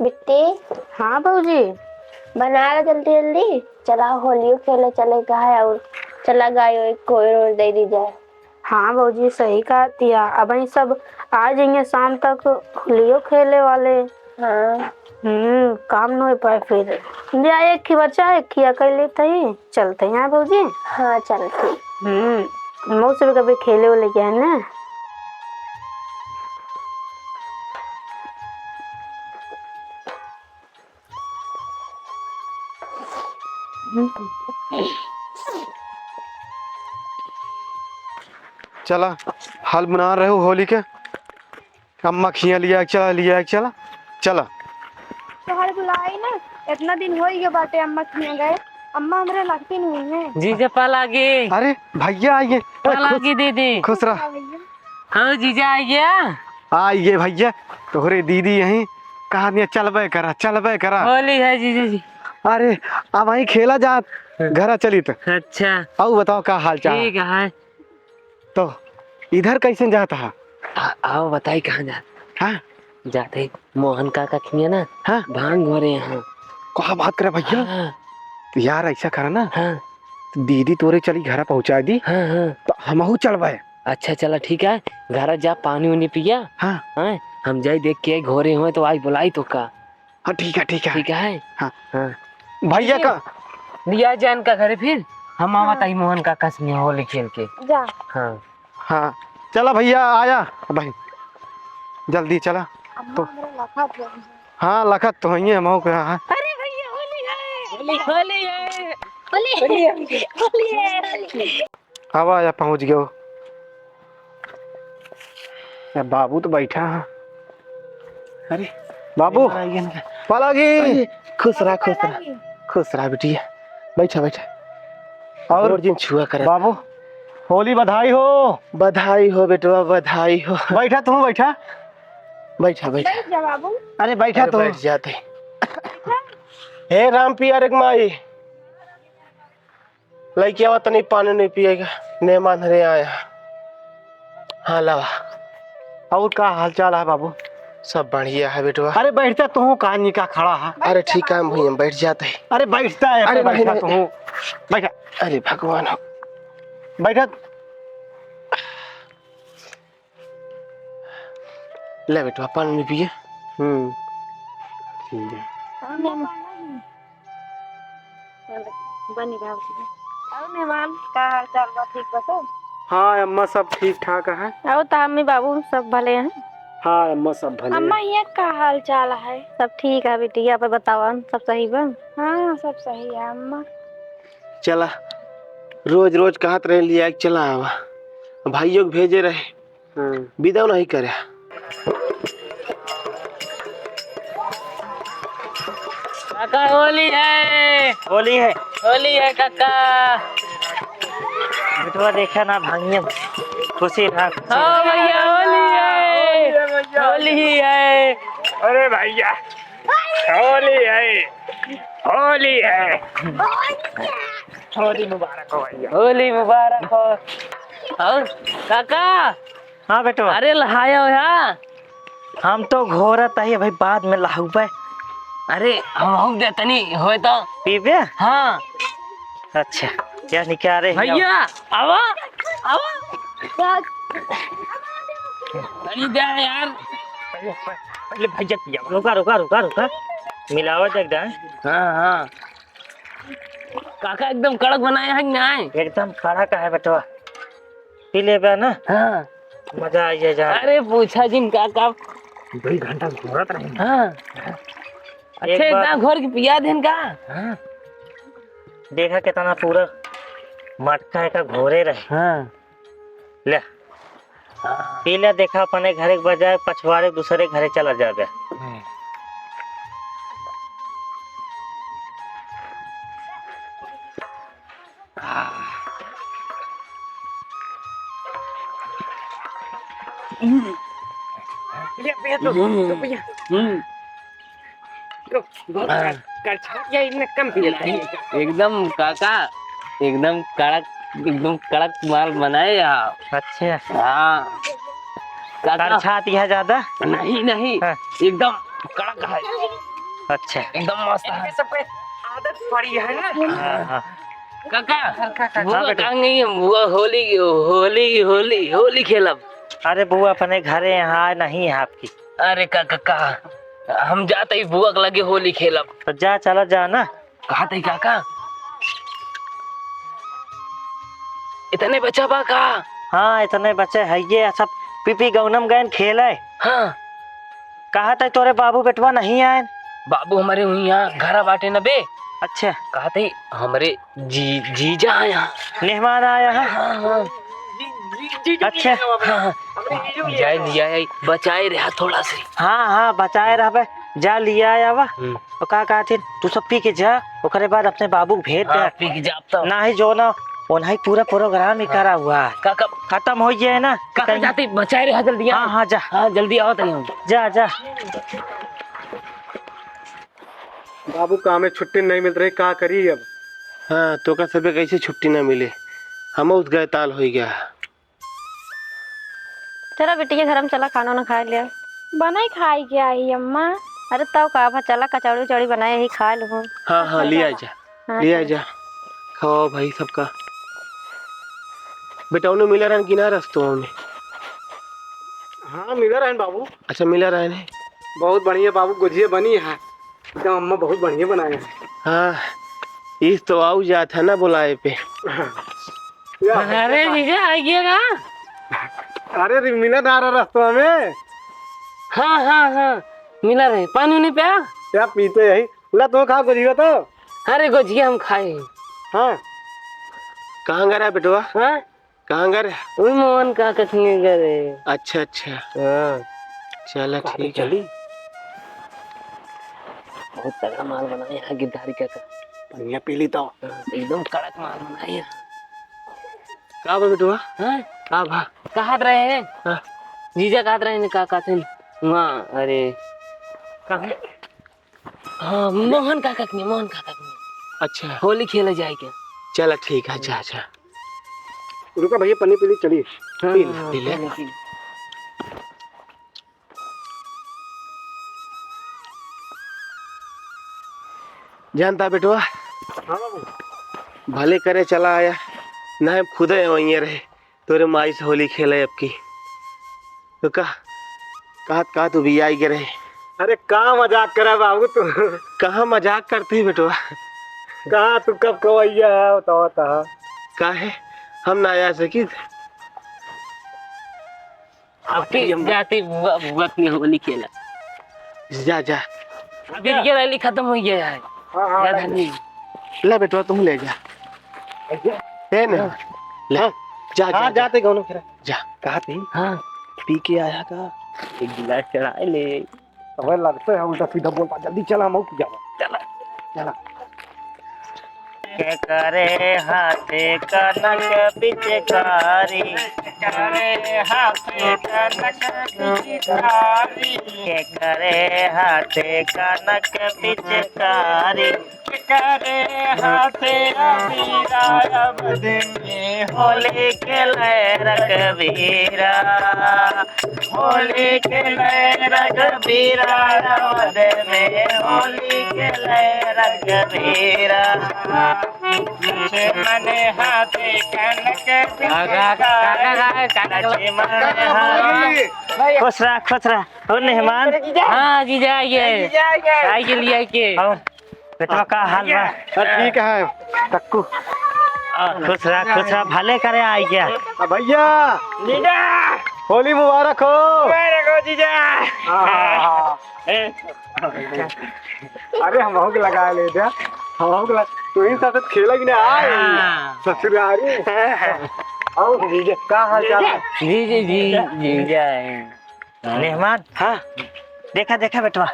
बिट्टी। हाँ भाजी। बना ला जल्दी जल्दी, चला होलियो खेले चले गाय और चला गाय एक कोई रोज दे दी जाए। हाँ भाजी सही कहा तिया, अब ही सब आ जाएंगे शाम तक होलियो खेले वाले। हाँ काम नहीं हो पाए फिर। जा एक की बच्चा एक की अकेले लेते ही चलते हैं भाजी। हाँ चल ठीक। मौसम कभी खेले वाले क्या है ना। चला हाल बना रहे हो होली के। अम्मा खिया लिया चला चला। तोहरे बुलाई ना, इतना दिन हो गया बाटे अम्मा खिया गए। अम्मा हमरे लगती नहीं है। जीजा पलागी। अरे भैया आइए। पलागी दीदी। खुश रहा। हाँ जीजा आ गया। आइए भैया, तोहरे दीदी यहीं कहा दिया चलबे करा। होली है जीजा जी। अरे अब वहीं खेला जा घर चली तो। अच्छा आओ बताओ क्या हाल चाल। ठीक है। तो इधर कैसे जाता है? आओ बताई कहाँ जा। हाँ जाते मोहन काका खिया ना। हाँ भांग हो रहे यहाँ। क्या बात करे भैया। हाँ तो यार ऐसा करा ना, हाँ तो दीदी तोरे चली घर पहुंचा दी हाँ हाँ। तो हमहू चलबे। अच्छा चला ठीक है। घर जा पानी उनी पिया। हाँ हाँ हम जाई देख के घोरे हुए तो आई बुलाई तो का। हाँ ठीक है ठीक है। हाँ हाँ भैया का लिया जान का घर फिर हम आवा ताई मोहन काका से होली खेल के जा। हाँ। हाँ चला भैया आया भाई जल्दी चला। अम्मा तो हमरे लखत है। हाँ लखत तो है हमहू के। हाँ अरे भैया होली है। होली है। अब आया पहुंच गयो। बाबू तो बैठा है। अरे बाबू पलागी। खुश रहा बेटिया। बैठा और दिन छुआ कर बाबू होली बधाई हो बेटवा बधाई हो। बैठा तू बैठा। बैठ जा बाबू। अरे बैठा तू। बैठ जाते। हे राम पिया रे माई लड़की आवा तनी पानी नहीं पिएगा मेहमान हरे आया। हाँ लावा। और का हाल चाल है बाबू? सब बढ़िया है बेटवा। अरे बैठता तू कहा निका खड़ा है। अरे ठीक है भैया बैठ जाते हैं। अरे बैठता है। अरे बैठा नहीं, तू बैठा। अरे भगवान बैठा। ले बेटवा पानी पिए। ठीक है। बनी रहा और मेहमान का हाल चाल बा ठीक बा सब? हाँ अम्मा सब ठीक ठाक है। और तामी बाबू सब भले हैं। हाँ अम्मा सब भले अम्मा हैं। ये का हाल चाल है? सब ठीक है बिटिया पे बतावा सब सही बा। हाँ सब सही है अम्मा। चला रोज रोज कहत रहे लिया चला आवा भाइयों को भेजे रहे विदा नहीं करे। काका होली है। होली है काका। बेटवा देखा ना भांगिया खुशी रहा। हाँ भैया होली है। अरे भैया होली है होली मुबारक हो भैया। होली मुबारक हो। और काका। हाँ बेटवा। अरे लहाया हो यार। हम तो घोरत है भाई बाद में लाहुबे। अरे हम दे तनी होए तो पीबे। हाँ। अच्छा क्या निकाल रहे भैया आवा तनी दे यार। पहले भैया पिया। रुका मिलावट एकदम। हाँ काका एकदम कड़क बनाया है ना। एकदम खड़ा का है बेटवा। पी ले बे ना। हाँ मजा आई जा। अरे पूछा जिन काका 2 घंटा घोरत रहे। हाँ अच्छा इतना घोर के पिया दिन का। हाँ देखा कितना पूरा मटका का घोरे रहे। हाँ ले पी ले। देखा अपने घरे के बजाय पछवाड़े दूसरे घरे चला जाबे। एकदम काका एकदम कड़क माल बनाए आप। अच्छा हाँ काका करछा दिया ज्यादा नहीं हाँ। एकदम कड़क है। अच्छा एकदम मस्त है। सबके आदत पड़ी है ना। हाँ हाँ काका हाँ बेटा। कहाँ गई है? बुआ होली होली होली होली खेलब। अरे बुआ अपने घरे यहाँ नहीं है आपकी। अरे काका हम जाते ही बुआ के लगे होली खेलब। तो जा चला जा ना। कहा थे काका इतने बच्चा बा का? हाँ इतने बच्चे है ये सब पीपी गौनम गए खेले। हाँ कहा था तोरे बाबू बेटवा नहीं आए। बाबू हमारे यहाँ घर बाटे न बे। अच्छा कहा थे हमारे जीजा है यहाँ। मेहमान आया है। हाँ हाँ अच्छा हाँ जाए लिया है बचाए रहा थोड़ा से। हाँ हाँ बचाए रह जा लिया आया वा। और का कहते तू सब पी के जा ओकरे बाद अपने बाबू भेज दे। हाँ, पी के जाता हूँ। ना ही जो ना उन्हें पूरा प्रोग्राम ही करा हुआ है। काका खत्म हो गया है ना। काका जाते बचाए रहा जल्दी। हाँ हाँ जा हाँ जल्दी आओ तनी। जा जा। बाबू काम में छुट्टी नहीं मिल रही, का करी अब। हाँ तो का सबे कैसे छुट्टी ना मिले, हम उस गए ताल हो गया। चला बेटी के घर हम चला खाना ना खा लिया। बनाई खाई के आई अम्मा। अरे तब का चला कचौड़ी उचौड़ी बनाए ही खा लो। हाँ हाँ लिया जा हाँ, लिया जा खाओ भाई सबका। बेटा उन्हें मिला रहन कि ना रस्तों में। हाँ मिला रहन बाबू, अच्छा मिला रहन है। बहुत बढ़िया बाबू, गुजिया बनी है एकदम, अम्मा बहुत बढ़िया बनाए हैं। हाँ इस तो आओ जात है ना बुलाए पे। अरे जीजा आ गया ना। अरे मिला ना रहा रास्ता में। हाँ हाँ हाँ मिला रहे। पानी नहीं पिया? क्या पीते यही ला, तो खा गुजिया तो। अरे गुजिया हम खाए। हाँ कहाँ गया बेटवा, हाँ कहाँ गया? वही मोहन का कथनी करे। अच्छा अच्छा हाँ चला ठीक है। चली बहुत तगड़ा माल बनाया है गिरधारी का। बढ़िया पी ली तो। एकदम कड़क माल बनाया। का बा बेटवा? हाँ का भा? कहा रहे हैं? हाँ। जीजा कहा रहे हैं? का थे वहाँ? अरे कहाँ? हाँ मोहन का कथनी, मोहन का कथनी। अच्छा होली खेला जाए क्या? चला ठीक है जा जा। रुका भैया पन्नी पी ली, चलिए पी ले, पी ले। जानता बेटवा, हाँ बाबू भले करे चला आया ना, खुद वहीं रहे तोरे माई से होली खेले अब की। तो कहा तू भी आई गे रहे। अरे कहाँ मजाक करे बाबू तू। कहाँ मजाक करते बेटवा, कहाँ तू कब कवैया है बताओ ता। काहे हम ना आ सकी। आपकी जाती बुआ की होली खेला। जा जा अभी ये रैली खत्म हो गया है। हाँ याद है नहीं? ले बेटवा तुम ले जा। है ना ले जा हाँ जा जाते गौनो फिर। जा। कहा थी हाँ पी के आया का? एक गिलास चढ़ाए ले। हमें लगता है उल्टा सीधा बोलता, जल्दी चला हम जाओ। चला चला के करे हाथे कनक पिचकारी, करे हाथे कनक पिचकारी, के करे हाथे कनक पिचकारी, करे हाथे अबीरा बद में होली खेले रघबीरा, होली खेले रघबीरा बद में होली खेले रघबीरा। मने हाथे कनक खुश रहा खुश रहा। और मेहमान हाँ जीजा आइए आइए लिया के। और बेटवा का हाल बा? ठीक है टक्कू। खुश रहा भले करे आई गया। भैया होली मुबारक हो। अरे हम हो लगा ले दिया, हम हो तू ही साथ खेला कि ना आए ससुरारी। आओ जीजा का हाल चाल है? जीजा मेहमान हाँ देखा देखा बेटवा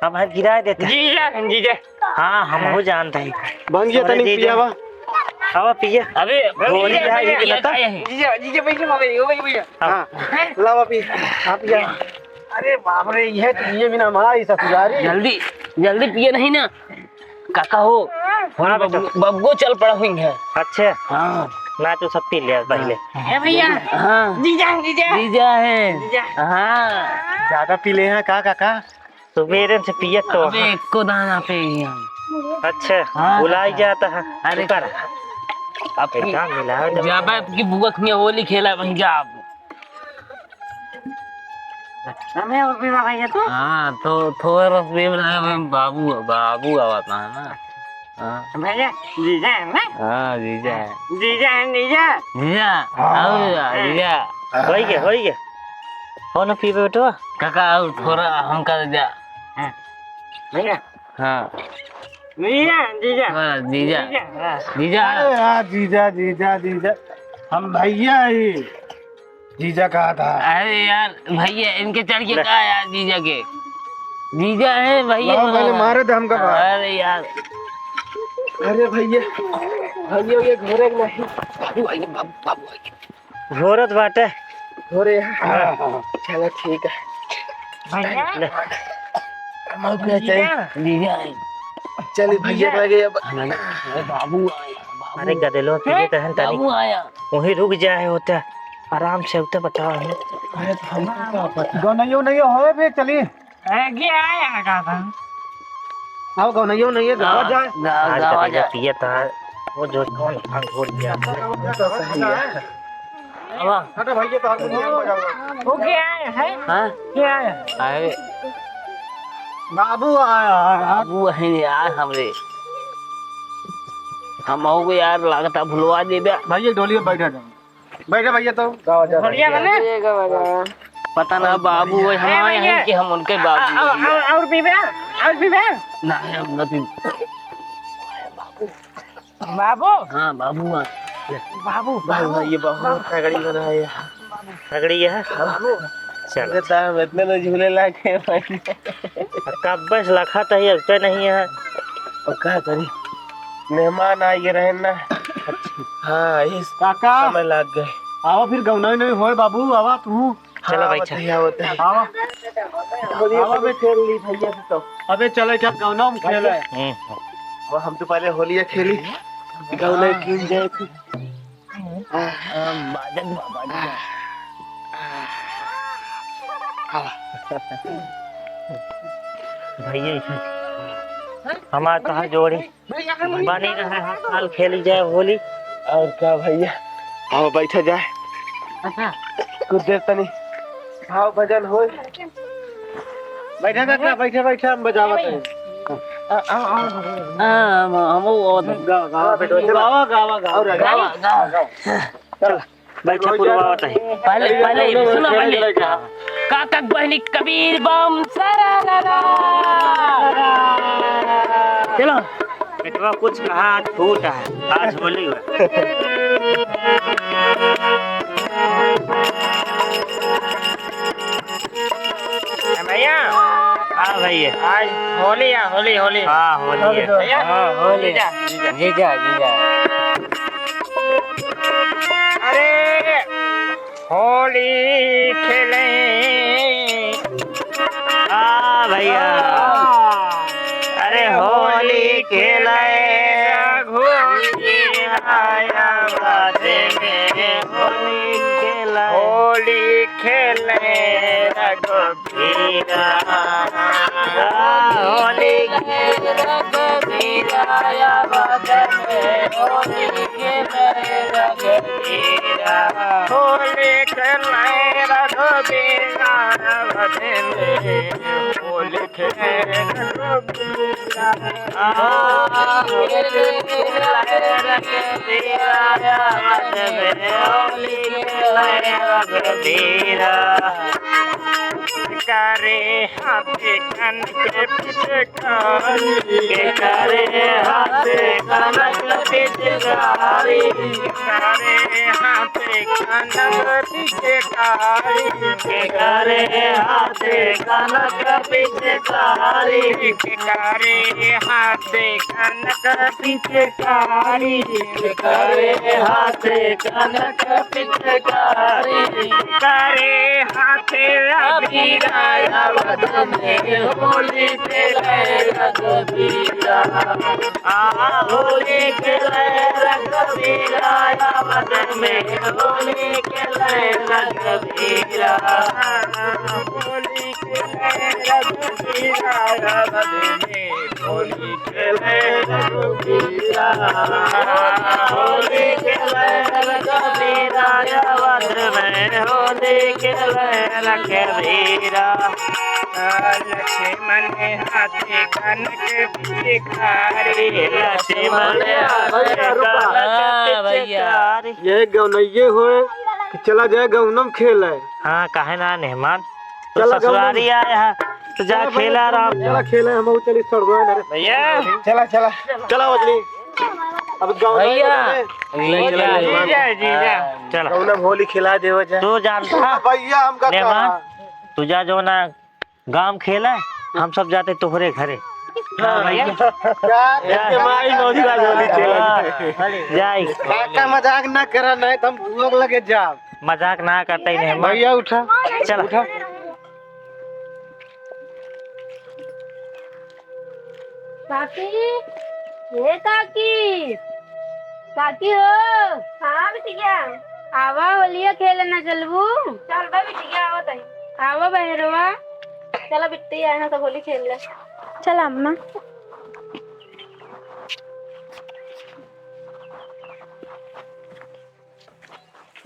हम हाथ गिरा देते हैं। जीजा हाँ हम हो जानते हैं। बन गया तनी पिया वा। अब पिए अबे होली है ये दिलता। जीजा बैठ भैया। हाँ लाओ अभी आप जा। अरे बाप रे ये तो ये बिना हमारी ससुरारी। जल्दी जल्दी पिए नहीं ना काका हो। बब्बो चल पड़ा हुई है। अच्छा हाँ ना तो सब पी लिया पहले। भैया हाँ जीजा है। हाँ ज्यादा पी ले हैं का काका? सुबेरे से पियत तो अबे एको दाना पे ही हम। अच्छा हाँ। बुलाई जाता है अरे कर अब बेटा मिला जब जब आपकी बुआ में होली खेला वहीं जा आप। हमें और भी भैया तो हाँ तो थोड़ा प्रेम लगा बाबू बाबू आता है ना। हाँ भैया जीजा है ना हाँ जीजा है जीजा है जीजा जीजा आओ जीजा हो गया हो ना पी बेटो काका आओ थोड़ा हम कर जा भैया हाँ जीजा जीजा थोड़ा जीजा जीजा हाँ जीजा जीजा जीजा हम भैया ही जीजा कहा था। अरे यार भैया इनके चढ़ के कहा यार जीजा के जीजा है भैया लाओ, पहले मारे थे हमका बाहर। अरे यार अरे भैया भैया ये घोरे नहीं बाबू आइए बाबू आइए घोरत बाटे घोरे चलो ठीक है भैया हम क्या चाहिए जीजा है चलिए भैया लगे अब बाबू आया अरे गदेलो पिए तहन तनी बाबू आया वही रुक जाए होता आराम से होता बताओ हमें अरे तो हमको क्या पता गौनइयो नहीं हो बे चलिए क्या आया का था आओ गौनइयो नहीं है गाँव जाए आज गावा का जा पिए था वो जो कौन अंगूर दिया तो सही है। हटो भैया तो हारमोनियम बजाओ। वो क्या आया है हाँ क्या आया अरे बाबू आया है। बाबू है यार हमरे हम हो यार लागता भुलवा दे बे भैया डोली में बैठा जाओ बैठे भैया तो गाँव जा बढ़िया बने पता ना बाबू है हमारे हैं कि हम उनके बाबू और पीबे ना हम नहीं बाबू हाँ बाबू हाँ बाबू बाबू ये बहुत तगड़ी बना है तगड़ी है चल कहता है इतने तो झूले लाके कब बस लखा तो ही अगते नहीं है और क्या करी मेहमान आए रहे ना हाँ इस काका समय लग गए आओ फिर गौनई नहीं होए बाबू आवा तू चलो भाई चल भैया होता है आवा आवा बे खेल ली भैया से तो अबे चले क्या गौना में खेल है वो हम तो पहले होली खेली गाँव नहीं कीन जाए थे बाजन बाबा भैया हमारे कहा जोड़ी बनी रहे हर साल खेली जाए होली और क्या भैया आओ बैठा जाए कुछ देर तनी आओ भजन हो बैठा काका बैठे बैठे हम बजावत हैं हम गावा बेटो गावा गावा गावा बैठा पूर्वावत है पहले सुनो पहले काका बहनी कबीर बम सरारा चलो बेटवा कुछ कहा छूट है आज होली हुआ भैया हाँ भैया आज होली है होली होली हाँ होली है हाँ होली जीजा जीजा अरे होली खेले हाँ भैया अरे होली खेले आया बाते में होली खेले रघुबीरा होली खेले रघुबीरा आया बाते में होली खेले रघुबीरा होली खेले रघुबीरा बाते में होली खेले रघुबीरा होली खेले रघुबीरा बाते में होली खेले रघुबीरा करे हाथे कन के पीछे के करे हाथे कन के पीछे करे हाथे कन के पीछे के करे हाथे कन के पीछे के करे हाथे कन के पीछे के करे हाथे कन के पीछे करे हाथे अबीरा बदन में होली खेले रघुबीरा होली खेले रघुबीरा बदन में होली खेले रघुबीरा होली खेले रघुबीरा होली खेले रघुबीरा, होली खेले रघुबीरा, अवध में होली खेले रघुबीरा। लक्ष्मण हाथी कनक पिचकारी, लक्ष्मण हाथी कनक पिचकारी। ये गौनइये हुए कि चला जाए गौनम खेल है। हाँ काहे ना मेहमान, तो चला ससुरारी आए हैं तो जा खेला आराम। चला खेले हम चली सड़ुआ ना भैया चला चला चला वजनी अब गाँव भैया चल गौनम होली खिला देव जा। तू जानता भैया हम मेहमान, तू जा जो ना गांव खेला, हम सब जाते तोहरे घरे। हाँ भैया माई मौसा होली खेला जाई, का मजाक ना करा नहीं तो हम भूख लगे जा। मजाक ना करते ही मेहमान। भैया उठा चल उठा। काकी, ये काकी, काकी हो। हाँ बिटिया, आवा होलिया खेले ना चलबू। चल बे बिटिया, आवा तई, आवा बहरवा। चला बिटिया आना तो होली खेल ले। चल अम्मा।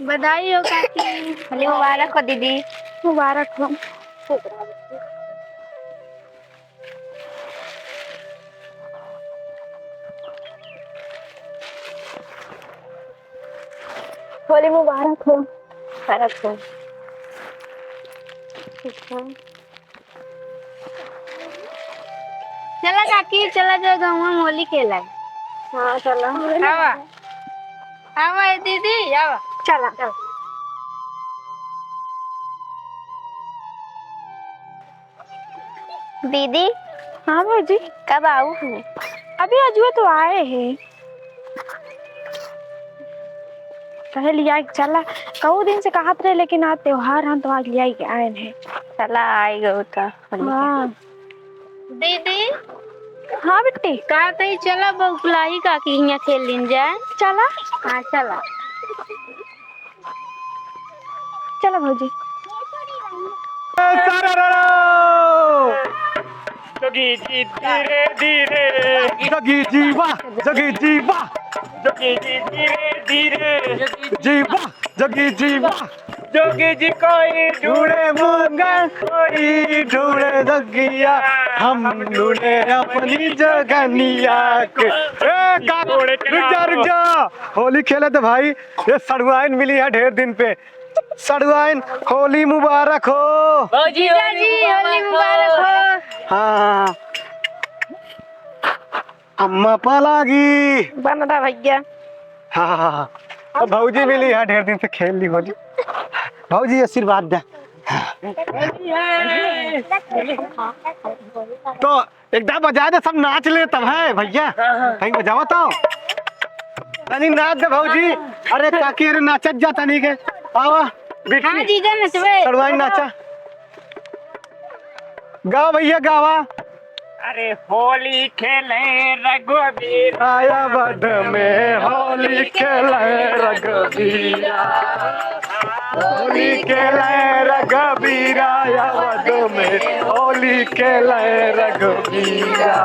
बधाई हो काकी। होली मुबारक हो दीदी। मुबारक हो। होली मुबारक हो। मुबारक हो। चला काकी, चला जो गाँव में होली खेला। हाँ चलो। आवा, आवा ए दीदी, आवा। चला चल। दीदी। हाँ भौजी, कब आऊँ हमें? अभी अजुए तो आए हैं। कहे लिया चला, कऊ दिन से कहत रहे लेकिन आज त्योहार हम तो आज लिया के आए हैं। चला आएगा उता। हाँ दीदी, हाँ बेटी, का तई चला बहुलाई काकी यहाँ खेल लिन जाए। चला हाँ चला। चला भौजी। जोगी जी धीरे धीरे, जगी जीवा जगी जीवा जोगी जी धीरे धीरे, जीवा जगी जीवा। जोगी जी कोई ढूंढे मंगल कोई ढूंढे जगिया, हम ढूंढे अपनी जगनिया के। रुक जा होली खेले तो भाई ये सड़ुआइन मिली है ढेर दिन पे। सड़ुआइन होली मुबारक हो। भौजी होली मुबारक हो। हाँ अम्मा पालागी। बन रहा भैया। हाँ तो भौजी मिली है ढेर दिन से खेल ली होली। भौजी आशीर्वाद दे। तो एकदम बजा दे, सब नाच ले तब है भैया। कहीं बजावा तो तनी नाच दे भौजी। अरे काकी अरे नाचत जा तनी के। आवा हाँ जीजा नचवे। सड़वाई नाचा गाओ भैया गावा। अरे होली खेले रघुबीर, आया बद में होली खेले रघुबीरा, होली खेले रघुबीरा, आया बद में होली खेले रघुबीरा।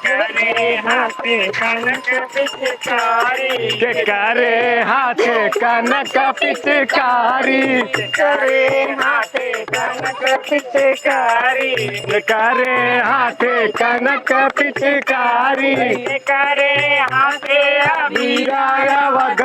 करे हाथे कनक पिचकारी, के करे हाथे कनक पिचकारी, करे हाथे कनक पिचकारी, के करे हाथे कनक पिचकारी, करे हाथे वीराया वग